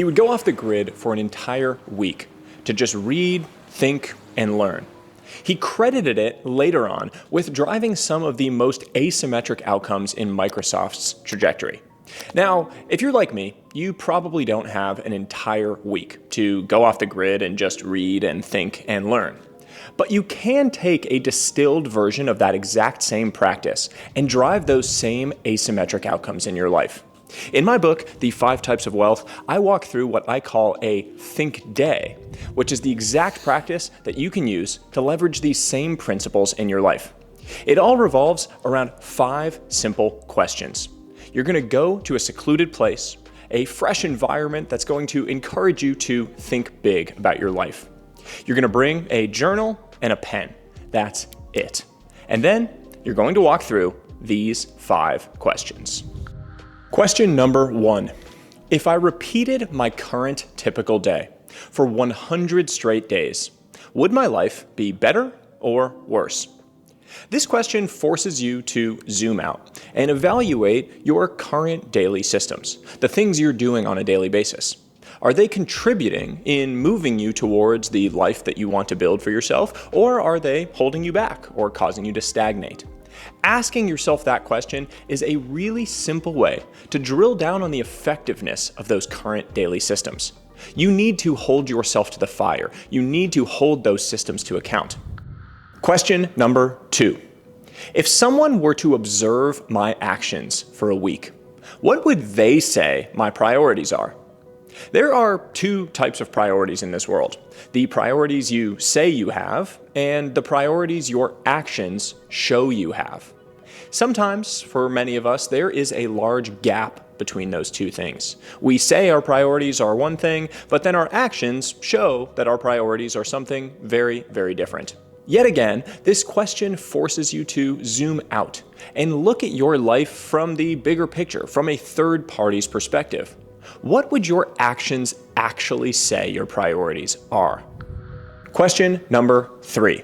He would go off the grid for an entire week to just read, think, and learn. He credited it later on with driving some of the most asymmetric outcomes in Microsoft's trajectory. Now, if you're like me, you probably don't have an entire week to go off the grid and just read and think and learn. But you can take a distilled version of that exact same practice and drive those same asymmetric outcomes in your life. In my book, The 5 Types of Wealth, I walk through what I call a think day, which is the exact practice that you can use to leverage these same principles in your life. It all revolves around 5 simple questions. You're going to go to a secluded place, a fresh environment that's going to encourage you to think big about your life. You're going to bring a journal and a pen. That's it. And then you're going to walk through these 5 questions. Question number 1. If I repeated my current typical day for 100 straight days, would my life be better or worse? This question forces you to zoom out and evaluate your current daily systems, the things you're doing on a daily basis. Are they contributing in moving you towards the life that you want to build for yourself, or are they holding you back or causing you to stagnate? Asking yourself that question is a really simple way to drill down on the effectiveness of those current daily systems. You need to hold yourself to the fire. You need to hold those systems to account. Question number 2. If someone were to observe my actions for a week, what would they say my priorities are? There are 2 types of priorities in this world. The priorities you say you have, and the priorities your actions show you have. Sometimes, for many of us, there is a large gap between those 2 things. We say our priorities are one thing, but then our actions show that our priorities are something very, very different. Yet again, this question forces you to zoom out and look at your life from the bigger picture, from a third party's perspective. What would your actions actually say your priorities are? Question number 3.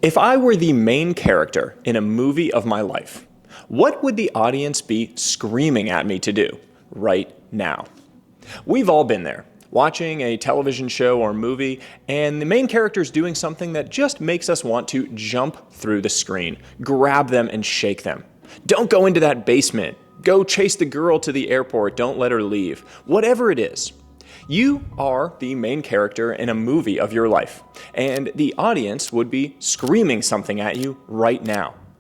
If I were the main character in a movie of my life, what would the audience be screaming at me to do right now? We've all been there, watching a television show or movie, and the main character is doing something that just makes us want to jump through the screen, grab them and shake them. Don't go into that basement. Go chase the girl to the airport. Don't let her leave. Whatever it is. You are the main character in a movie of your life, and the audience would be screaming something at you right now.